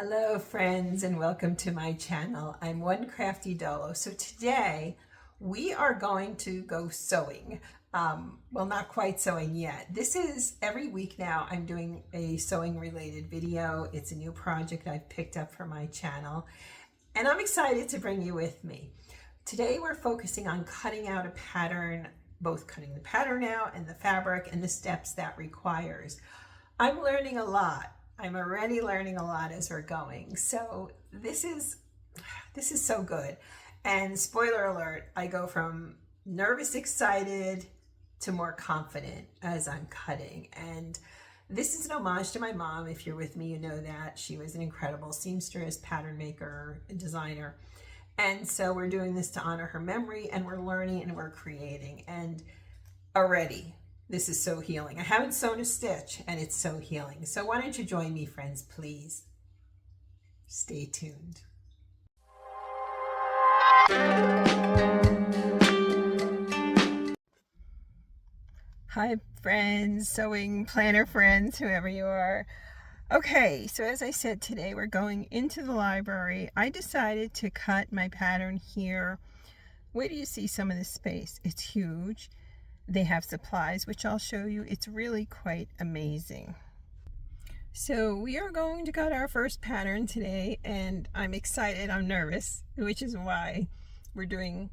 Hello friends and welcome to my channel. I'm One Crafty Dolo. So today we are going to go sewing. Well, not quite sewing yet. This is every week now I'm doing a sewing related video. It's a new project I've picked up for my channel and I'm excited to bring you with me. Today we're focusing on cutting out a pattern, both cutting the pattern out and the fabric and the steps that requires. I'm learning a lot. I'm already learning a lot as we're going. So this is so good. And spoiler alert, I go from nervous, excited to more confident as I'm cutting. And this is an homage to my mom. If you're with me, you know that. She was an incredible seamstress, pattern maker, and designer. And so we're doing this to honor her memory, and we're learning and we're creating. And already, this is so healing. I haven't sewn a stitch and it's so healing. So why don't you join me, friends, please? Stay tuned. Hi, friends, sewing planner friends, whoever you are. Okay, so as I said, today we're going into the library. I decided to cut my pattern here. Where do you see some of this space? It's huge. They have supplies, which I'll show you. It's really quite amazing. So we are going to cut our first pattern today, and I'm excited. I'm nervous, which is why we're doing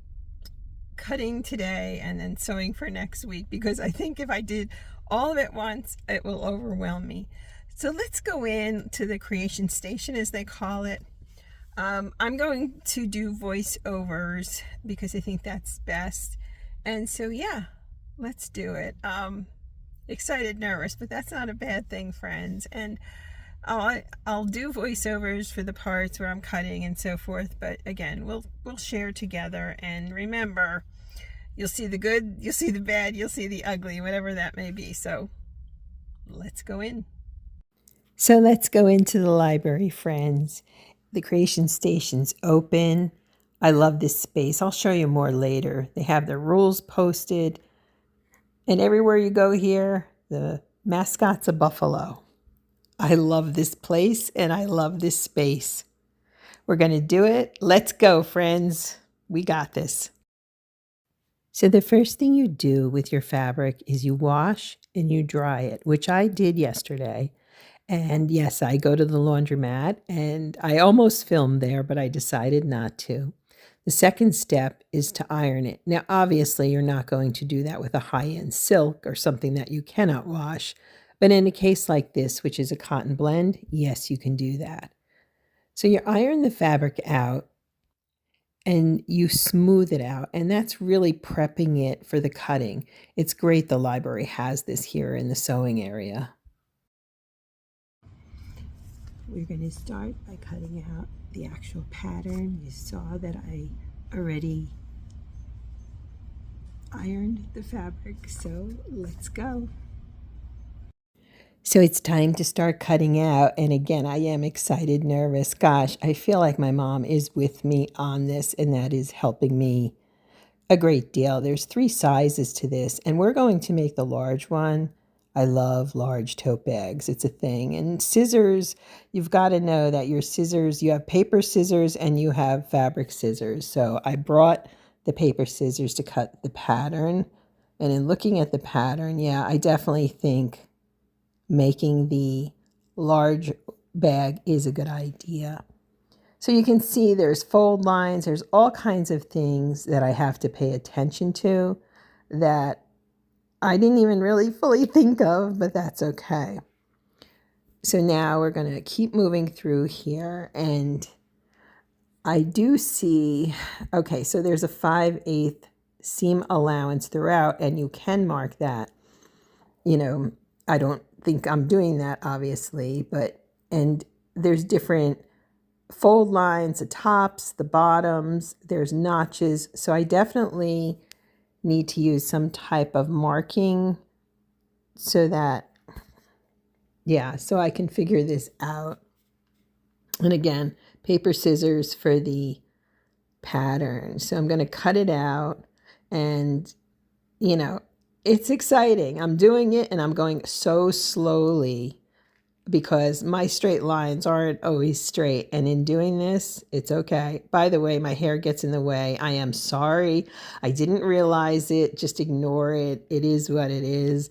cutting today and then sewing for next week, because I think if I did all of it once, it will overwhelm me. So let's go in to the creation station, as they call it. I'm going to do voiceovers because I think that's best. And so, yeah, let's do it. Excited, nervous, but that's not a bad thing, friends. And I'll do voiceovers for the parts where I'm cutting and so forth. But again, we'll share together. And remember, you'll see the good, you'll see the bad, you'll see the ugly, whatever that may be. So let's go in. So let's go into the library, friends. The creation station's open. I love this space. I'll show you more later. They have the rules posted. And everywhere you go here, the mascot's a buffalo. I love this place and I love this space. We're going to do it. Let's go, friends. We got this. So the first thing you do with your fabric is you wash and you dry it, which I did yesterday. And yes, I go to the laundromat and I almost filmed there, but I decided not to. The second step is to iron it. Now, obviously, you're not going to do that with a high-end silk or something that you cannot wash. But in a case like this, which is a cotton blend, yes, you can do that. So you iron the fabric out and you smooth it out. And that's really prepping it for the cutting. It's great the library has this here in the sewing area. We're going to start by cutting out the actual pattern. You saw that I already ironed the fabric, so let's go. So it's time to start cutting out, and again, I am excited, nervous. Gosh, I feel like my mom is with me on this, and that is helping me a great deal. There's 3 sizes to this, and we're going to make the large one. I love large tote bags. It's a thing. And scissors, you've got to know that your scissors, you have paper scissors and you have fabric scissors. So I brought the paper scissors to cut the pattern. And in looking at the pattern, yeah, I definitely think making the large bag is a good idea. So you can see there's fold lines. There's all kinds of things that I have to pay attention to that I didn't even really fully think of, but that's okay. So now we're going to keep moving through here, and I do see, okay, so there's a 5/8 seam allowance throughout, and you can mark that. You know, I don't think I'm doing that, obviously, and there's different fold lines, the tops, the bottoms, there's notches, so I definitely need to use some type of marking so that, yeah, so I can figure this out. And again, paper scissors for the pattern. So I'm going to cut it out, and, you know, it's exciting. I'm doing it and I'm going so slowly because my straight lines aren't always straight. And in doing this, it's okay. By the way, my hair gets in the way. I am sorry. I didn't realize it. Just ignore it. It is what it is.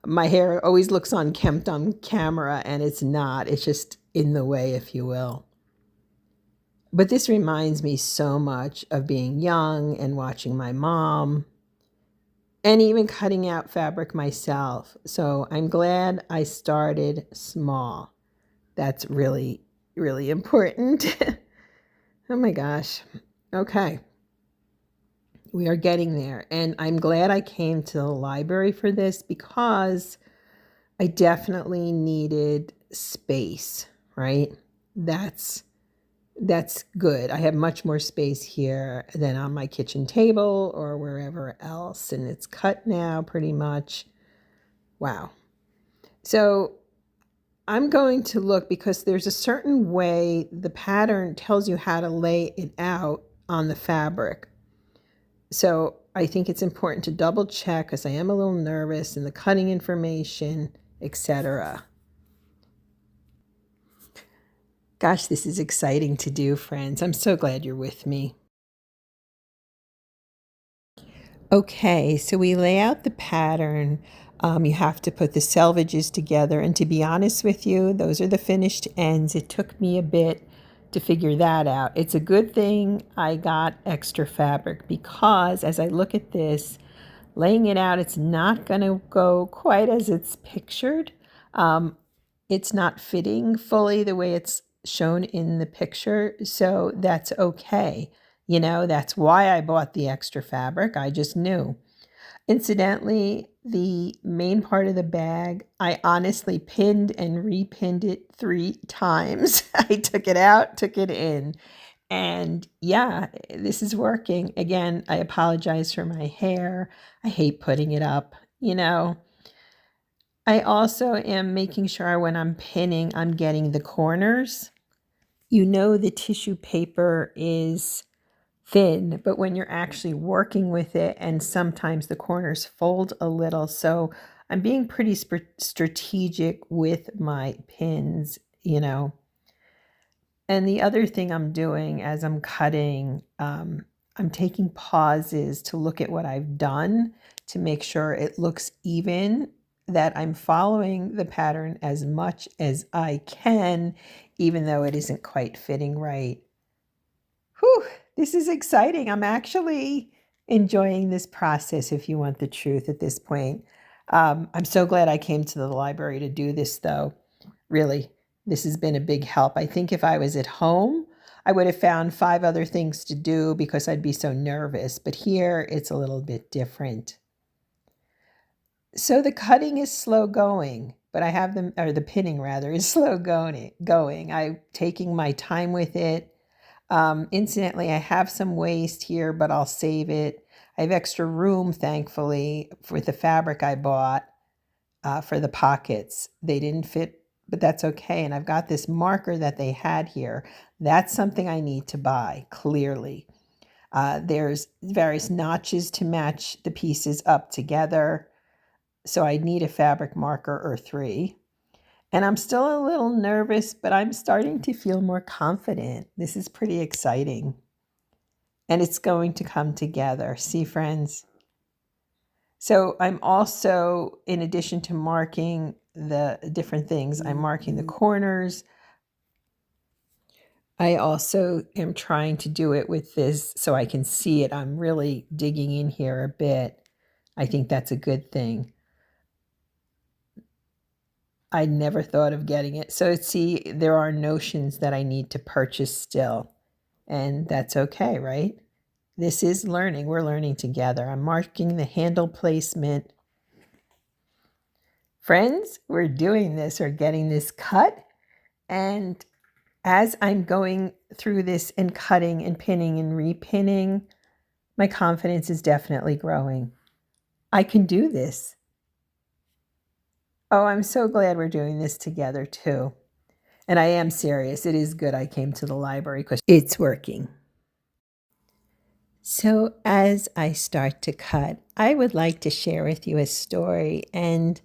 My hair always looks unkempt on camera, and it's not. It's just in the way, if you will. But this reminds me so much of being young and watching my mom and even cutting out fabric myself. So I'm glad I started small. That's really, really important. Oh my gosh. Okay. We are getting there. And I'm glad I came to the library for this because I definitely needed space, right? That's good. I have much more space here than on my kitchen table or wherever else. And it's cut now pretty much. Wow. So I'm going to look because there's a certain way the pattern tells you how to lay it out on the fabric. So I think it's important to double check because I am a little nervous in the cutting information, etc. Gosh, this is exciting to do, friends. I'm so glad you're with me. Okay, so we lay out the pattern. You have to put the selvages together. And to be honest with you, those are the finished ends. It took me a bit to figure that out. It's a good thing I got extra fabric because as I look at this, laying it out, it's not going to go quite as it's pictured. It's not fitting fully the way it's shown in the picture, so that's okay. You know, that's why I bought the extra fabric. I just knew. Incidentally, the main part of the bag, I honestly pinned and repinned it 3 times. I took it out, took it in. And yeah, this is working. Again, I apologize for my hair. I hate putting it up, you know. I also am making sure when I'm pinning, I'm getting the corners. You know the tissue paper is thin, but when you're actually working with it, and sometimes the corners fold a little. So I'm being pretty strategic with my pins, you know. And the other thing I'm doing as I'm cutting, I'm taking pauses to look at what I've done to make sure it looks even, that I'm following the pattern as much as I can, even though it isn't quite fitting right. Whew, this is exciting. I'm actually enjoying this process, if you want the truth at this point. I'm so glad I came to the library to do this, though. Really, this has been a big help. I think if I was at home, I would have found 5 other things to do because I'd be so nervous. But here, it's a little bit different. So the cutting is slow going, but I have them, or the pinning rather, is slow going. I'm taking my time with it. Incidentally, I have some waste here, but I'll save it. I have extra room, thankfully, with the fabric I bought for the pockets. They didn't fit, but that's okay. And I've got this marker that they had here. That's something I need to buy, clearly. There's various notches to match the pieces up together. So I need a fabric marker or 3. And I'm still a little nervous, but I'm starting to feel more confident. This is pretty exciting. And it's going to come together. See, friends? So I'm also, in addition to marking the different things, I'm marking the corners. I also am trying to do it with this so I can see it. I'm really digging in here a bit. I think that's a good thing. I never thought of getting it. So see, there are notions that I need to purchase still, and that's okay, right? This is learning. We're learning together. I'm marking the handle placement. Friends, we're doing this. We're getting this cut. And as I'm going through this and cutting and pinning and repinning, my confidence is definitely growing. I can do this. Oh, I'm so glad we're doing this together too. And I am serious. It is good I came to the library because it's working. So as I start to cut, I would like to share with you a story. And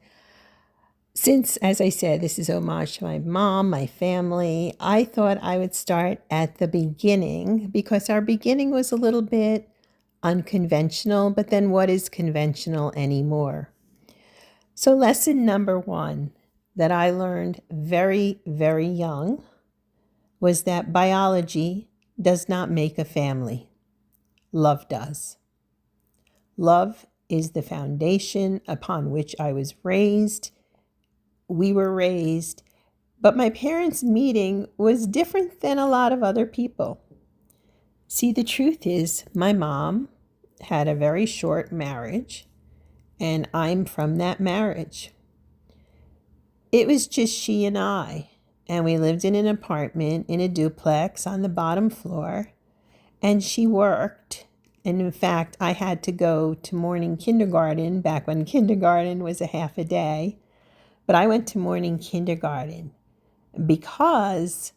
Since, as I said, this is homage to my mom, my family, I thought I would start at the beginning because our beginning was a little bit unconventional, but then what is conventional anymore? So, lesson number one that I learned very, very young was that biology does not make a family. Love does. Love is the foundation upon which I was raised. We were raised, but my parents' meeting was different than a lot of other people. See, the truth is, my mom had a very short marriage, and I'm from that marriage. It was just she and I, and we lived in an apartment in a duplex on the bottom floor, and she worked. And in fact, I had to go to morning kindergarten back when kindergarten was a half a day. But I went to morning kindergarten because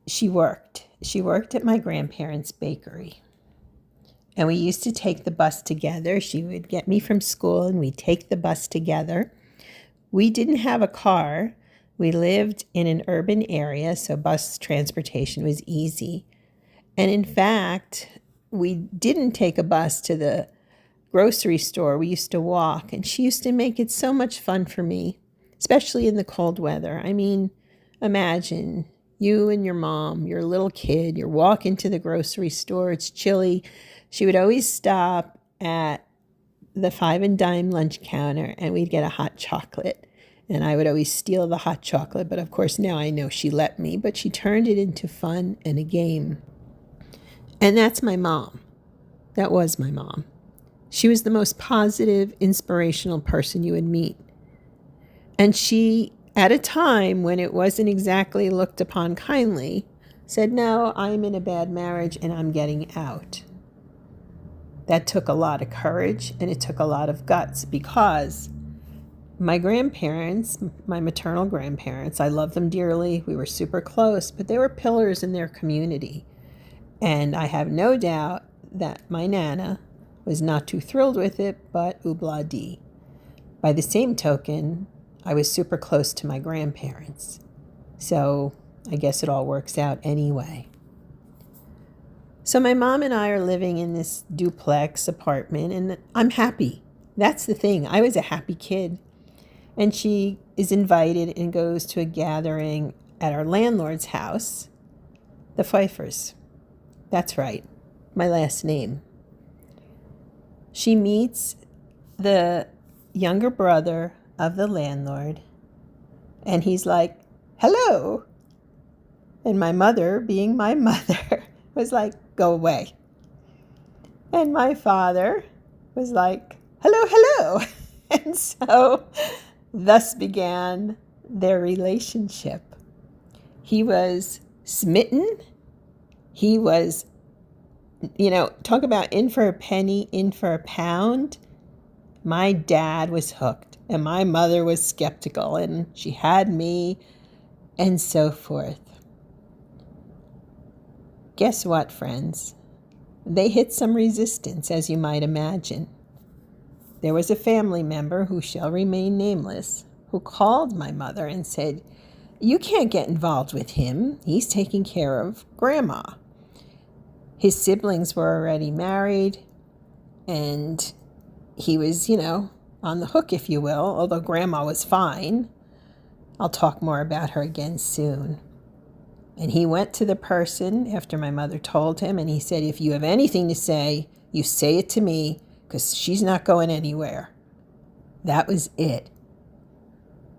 she worked. She worked at my grandparents' bakery. And we used to take the bus together. She would get me from school and we'd take the bus together. We didn't have a car. We lived in an urban area, so bus transportation was easy. And in fact, we didn't take a bus to the grocery store. We used to walk, and she used to make it so much fun for me, especially in the cold weather. I mean, imagine you and your mom, your little kid, you're walking to the grocery store, it's chilly. She would always stop at the 5 and dime lunch counter and we'd get a hot chocolate. And I would always steal the hot chocolate, but of course now I know she let me, but she turned it into fun and a game. And that's my mom. That was my mom. She was the most positive, inspirational person you would meet. And she, at a time when it wasn't exactly looked upon kindly, said, no, I'm in a bad marriage and I'm getting out. That took a lot of courage and it took a lot of guts because my grandparents, my maternal grandparents, I love them dearly. We were super close, but they were pillars in their community. And I have no doubt that my Nana was not too thrilled with it, but oobla dee. By the same token, I was super close to my grandparents. So I guess it all works out anyway. So my mom and I are living in this duplex apartment, and I'm happy. That's the thing. I was a happy kid. And she is invited and goes to a gathering at our landlord's house, the Pfeiffers. That's right, my last name. She meets the younger brother of the landlord, and he's like, hello. And my mother, being my mother, was like, go away. And my father was like, hello, hello. And so thus began their relationship. He was smitten. He was, talk about in for a penny, in for a pound. My dad was hooked and my mother was skeptical and she had me and so forth. Guess what, friends? They hit some resistance, as you might imagine. There was a family member who shall remain nameless who called my mother and said, you can't get involved with him. He's taking care of Grandma. His siblings were already married, and he was, on the hook, if you will, although Grandma was fine. I'll talk more about her again soon. And he went to the person after my mother told him, and he said, if you have anything to say, you say it to me, because she's not going anywhere. That was it.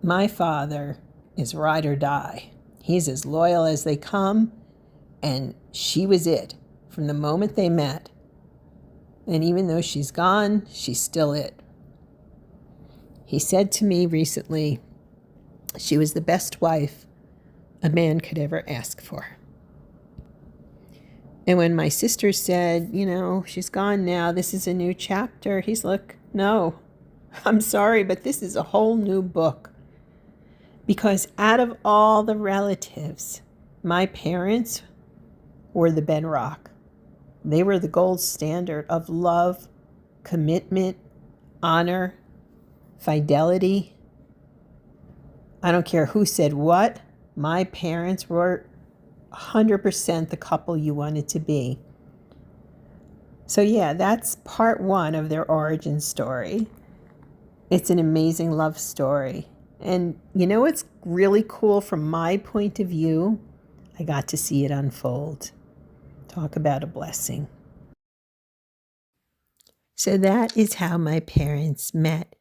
My father is ride or die. He's as loyal as they come, and she was it from the moment they met. And even though she's gone, she's still it. He said to me recently, she was the best wife a man could ever ask for. And when my sister said, she's gone now, this is a new chapter, he's like, no, I'm sorry, but this is a whole new book. Because out of all the relatives, my parents were the bedrock. They were the gold standard of love, commitment, honor, fidelity. I don't care who said what. My parents were 100% the couple you wanted to be. So yeah, that's part one of their origin story. It's an amazing love story. And you know what's really cool from my point of view? I got to see it unfold. Talk about a blessing. So that is how my parents met.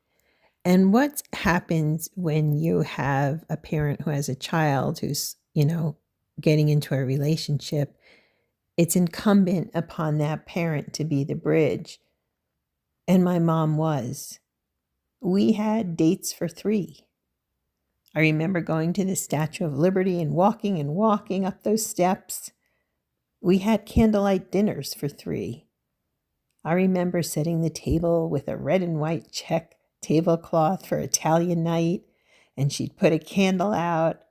And what happens when you have a parent who has a child who's, getting into a relationship? It's incumbent upon that parent to be the bridge. And my mom was. We had dates for 3. I remember going to the Statue of Liberty and walking up those steps. We had candlelight dinners for 3. I remember setting the table with a red and white check tablecloth for Italian night, and she'd put a candle out.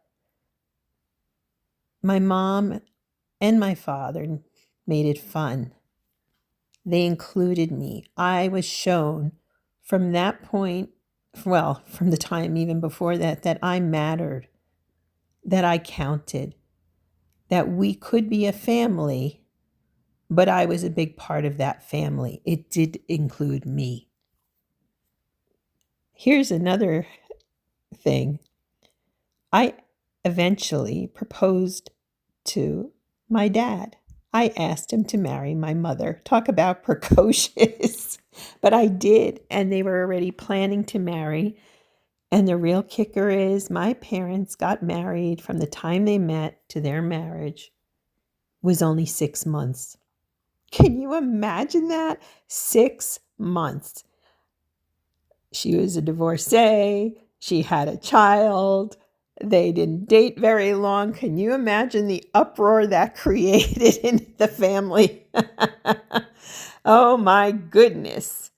My mom and my father made it fun. They included me. I was shown from that point, well, from the time even before that, that I mattered, that I counted, that we could be a family, but I was a big part of that family. It did include me. Here's another thing. I eventually proposed to my dad. I asked him to marry my mother. Talk about precocious. But I did, and they were already planning to marry. And the real kicker is my parents got married from the time they met to their marriage was only 6 months. Can you imagine that? 6 months. She was a divorcee. She had a child. They didn't date very long. Can you imagine the uproar that created in the family? Oh my goodness.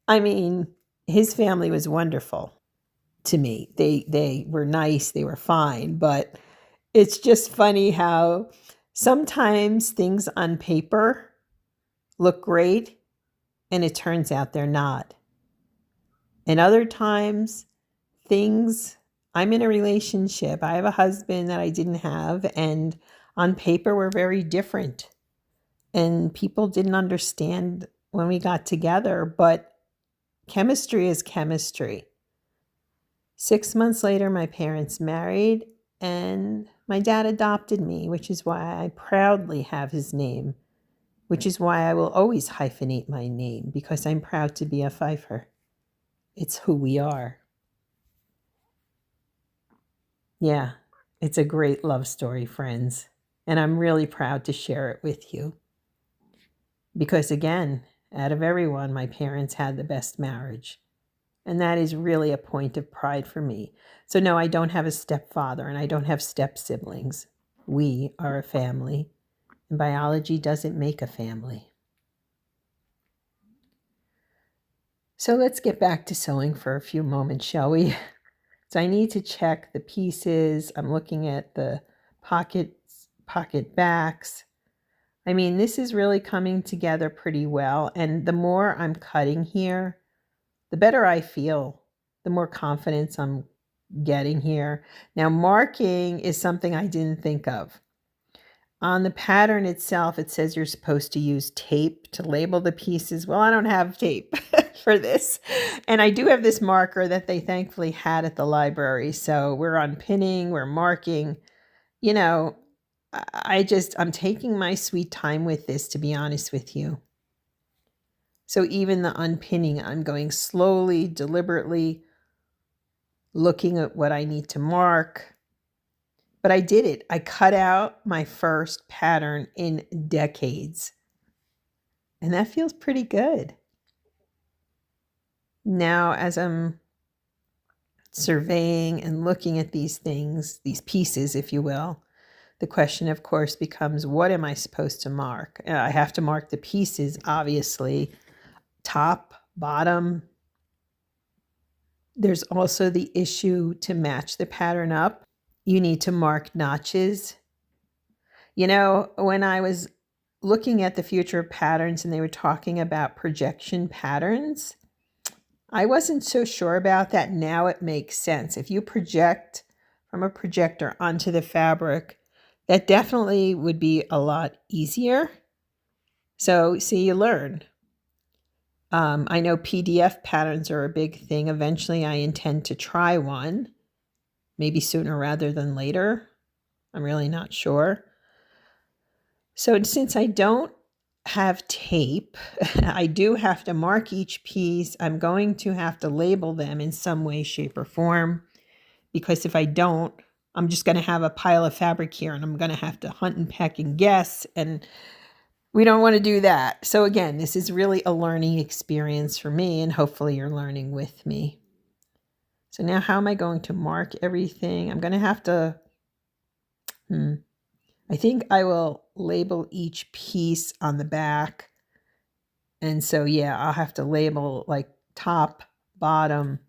I mean, his family was wonderful to me. They were nice, they were fine, but it's just funny how sometimes things on paper look great and it turns out they're not. And other times I'm in a relationship. I have a husband that I didn't have, and on paper we're very different. And people didn't understand when we got together, but chemistry is chemistry. 6 months later, my parents married, and my dad adopted me, which is why I proudly have his name, which is why I will always hyphenate my name, because I'm proud to be a Pfeiffer. It's who we are. Yeah, it's a great love story, friends, and I'm really proud to share it with you. Because again, out of everyone, my parents had the best marriage. And that is really a point of pride for me. So no, I don't have a stepfather and I don't have step siblings. We are a family, and biology doesn't make a family. So let's get back to sewing for a few moments, shall we? So I need to check the pieces. I'm looking at the pocket backs. I mean, this is really coming together pretty well. And the more I'm cutting here, the better I feel, the more confidence I'm getting here. Now, marking is something I didn't think of. On the pattern itself, it says you're supposed to use tape to label the pieces. Well, I don't have tape for this. And I do have this marker that they thankfully had at the library. So we're unpinning, we're marking. I'm taking my sweet time with this, to be honest with you. So even the unpinning, I'm going slowly, deliberately, looking at what I need to mark. But I did it. I cut out my first pattern in decades. And that feels pretty good. Now, as I'm surveying and looking at these things, these pieces, if you will, the question, of course, becomes, what am I supposed to mark? I have to mark the pieces, obviously, top, bottom. There's also the issue to match the pattern up. You need to mark notches. When I was looking at the future of patterns and they were talking about projection patterns, I wasn't so sure about that. Now it makes sense. If you project from a projector onto the fabric, that definitely would be a lot easier. So, see, you learn. I know PDF patterns are a big thing. Eventually, I intend to try one, maybe sooner rather than later. I'm really not sure. So since I don't have tape, I do have to mark each piece. I'm going to have to label them in some way, shape, or form, because if I don't, I'm just going to have a pile of fabric here and I'm going to have to hunt and peck and guess, and we don't want to do that. So again, this is really a learning experience for me, and hopefully you're learning with me. So now how am I going to mark everything? I'm going to have to, I think I will label each piece on the back. And so, yeah, I'll have to label like top, bottom,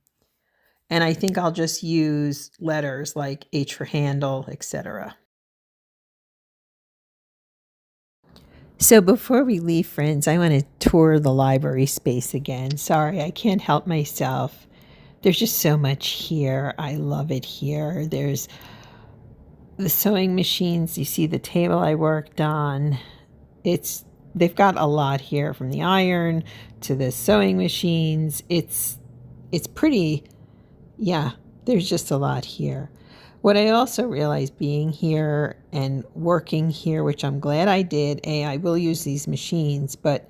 and I think I'll just use letters like H for handle, etc. So before we leave, friends, I want to tour the library space again. Sorry, I can't help myself. There's just so much here. I love it here. There's the sewing machines. You see the table I worked on. They've got a lot here, from the iron to the sewing machines. It's pretty, yeah, there's just a lot here. What I also realized being here and working here, which I'm glad I did, I will use these machines, but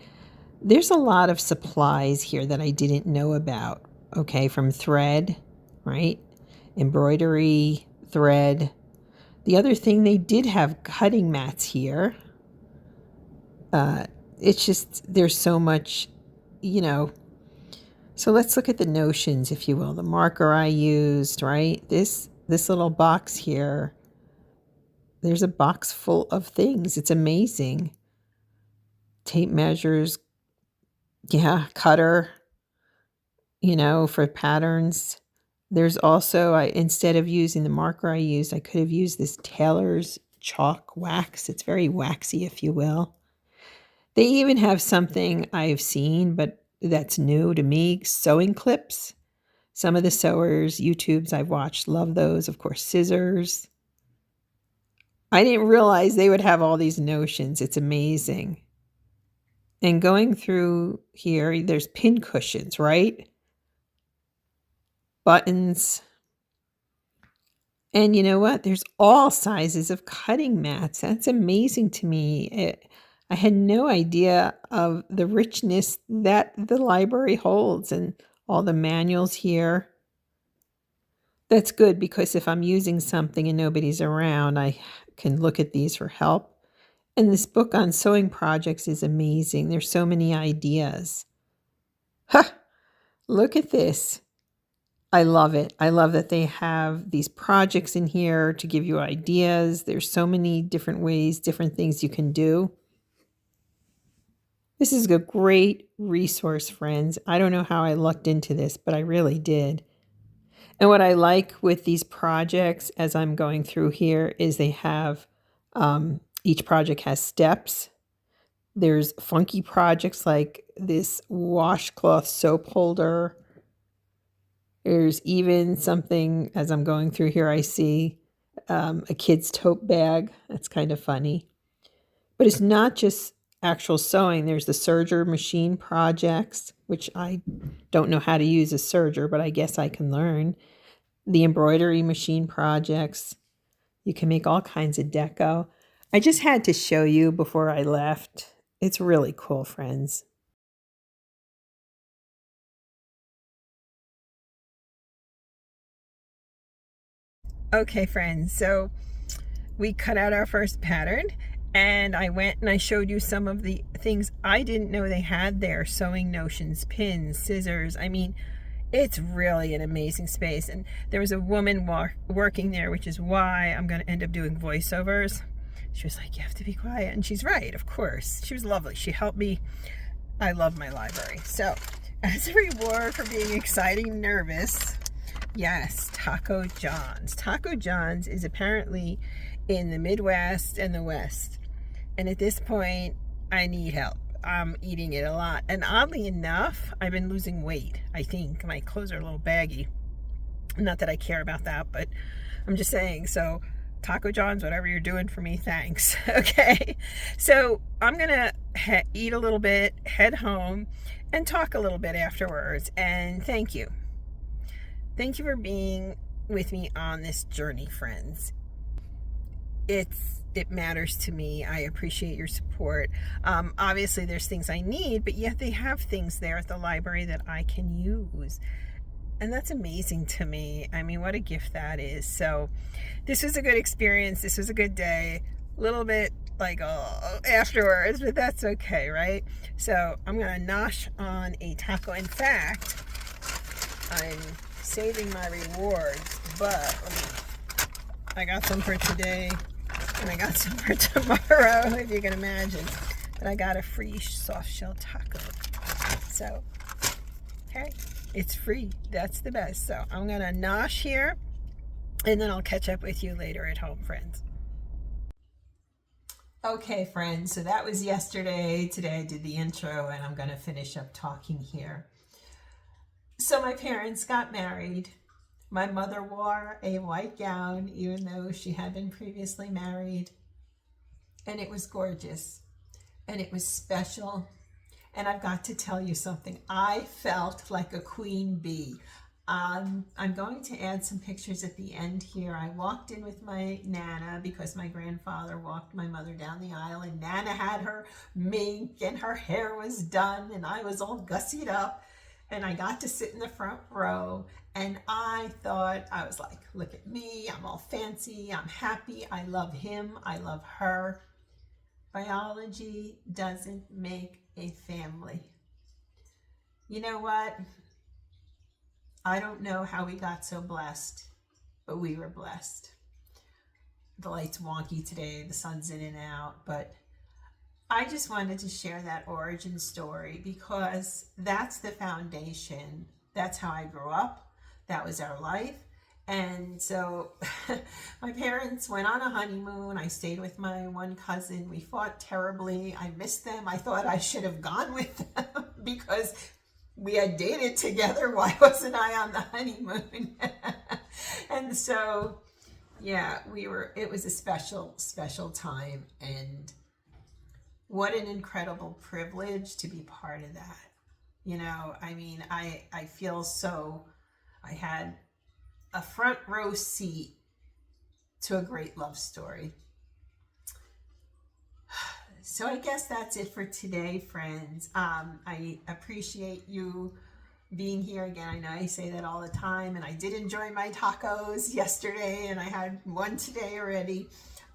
there's a lot of supplies here that I didn't know about. Okay, from thread, right? Embroidery, thread. The other thing, they did have cutting mats here. It's just, there's so much, So let's look at the notions, if you will. The marker I used, right? This little box here. There's a box full of things. It's amazing. Tape measures. Yeah, cutter, for patterns. There's also, instead of using the marker I used, I could have used this Taylor's chalk wax. It's very waxy, if you will. They even have something I've seen, but that's new to me, sewing clips. Some of the sewers, YouTubes I've watched, love those. Of course, scissors. I didn't realize they would have all these notions. It's amazing. And going through here, there's pin cushions, right? Buttons. And you know what? There's all sizes of cutting mats. That's amazing to me. I had no idea of the richness that the library holds, and all the manuals here. That's good, because if I'm using something and nobody's around, I can look at these for help. And this book on sewing projects is amazing. There's so many ideas. Ha! Look at this. I love it. I love that they have these projects in here to give you ideas. There's so many different ways, different things you can do. This is a great resource, friends. I don't know how I lucked into this, but I really did. And what I like with these projects as I'm going through here is they have, each project has steps. There's funky projects like this washcloth soap holder. There's even something, as I'm going through here, I see a kid's tote bag. That's kind of funny. But it's not just actual sewing. There's the serger machine projects, which I don't know how to use a serger, but I guess I can learn. The embroidery machine projects. You can make all kinds of deco. I just had to show you before I left. It's really cool, friends. Okay, friends, so we cut out our first pattern, and I went and I showed you some of the things I didn't know they had there. Sewing notions, pins, scissors. I mean, it's really an amazing space. And there was a woman working there, which is why I'm going to end up doing voiceovers. She was like, you have to be quiet. And she's right, of course. She was lovely. She helped me. I love my library. So, as a reward for being exciting and nervous, yes, Taco John's. Taco John's is apparently in the Midwest and the West. And at this point, I need help. I'm eating it a lot. And oddly enough, I've been losing weight. I think my clothes are a little baggy. Not that I care about that, but I'm just saying. So Taco John's, whatever you're doing for me, thanks. Okay. So I'm going to eat a little bit, head home, and talk a little bit afterwards. And thank you. Thank you for being with me on this journey, friends. It matters to me. I appreciate your support. Obviously, there's things I need, but yet they have things there at the library that I can use. And that's amazing to me. I mean, what a gift that is. So this was a good experience. This was a good day. A little bit like afterwards, but that's okay, right? So I'm going to nosh on a taco. In fact, I'm saving my rewards, but I got some for today and I got some for tomorrow, if you can imagine. But I got a free soft shell taco. So, hey, it's free. That's the best. So I'm going to nosh here and then I'll catch up with you later at home, friends. Okay, friends, so that was yesterday. Today I did the intro and I'm going to finish up talking here. So my parents got married. My mother wore a white gown, even though she had been previously married. And it was gorgeous. And it was special. And I've got to tell you something. I felt like a queen bee. I'm going to add some pictures at the end here. I walked in with my Nana because my grandfather walked my mother down the aisle, and Nana had her mink and her hair was done and I was all gussied up. And I got to sit in the front row and I thought, I was like, look at me, I'm all fancy, I'm happy, I love him, I love her. Biology doesn't make a family. You know what? I don't know how we got so blessed, but we were blessed. The light's wonky today, the sun's in and out, but I just wanted to share that origin story because that's the foundation. That's how I grew up. That was our life. And so my parents went on a honeymoon. I stayed with my one cousin. We fought terribly. I missed them. I thought I should have gone with them because we had dated together. Why wasn't I on the honeymoon? And so, yeah, it was a special, special time. And what an incredible privilege to be part of that. You know, I mean, I feel so, I had a front row seat to a great love story. So I guess that's it for today, friends. I appreciate you being here again. I know I say that all the time, and I did enjoy my tacos yesterday, and I had one today already.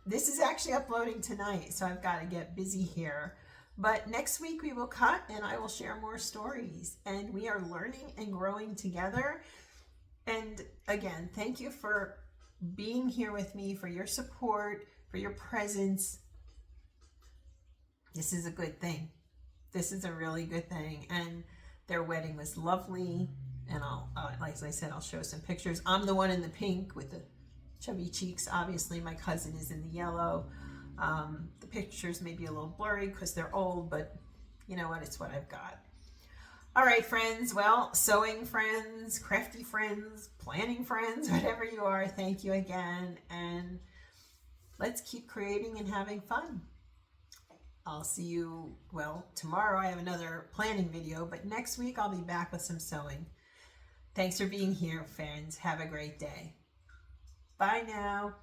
This is actually uploading tonight, so I've got to get busy here. But next week we will cut and I will share more stories. And we are learning and growing together. And again, thank you for being here with me, for your support, for your presence. This is a good thing. This is a really good thing. And their wedding was lovely. And like I said, I'll show some pictures. I'm the one in the pink with the chubby cheeks. Obviously, my cousin is in the yellow. The pictures may be a little blurry because they're old, but you know what? It's what I've got. All right, friends. Well, sewing friends, crafty friends, planning friends, whatever you are, thank you again. And let's keep creating and having fun. I'll see you, well, tomorrow I have another planning video, but next week I'll be back with some sewing. Thanks for being here, friends. Have a great day. Bye now.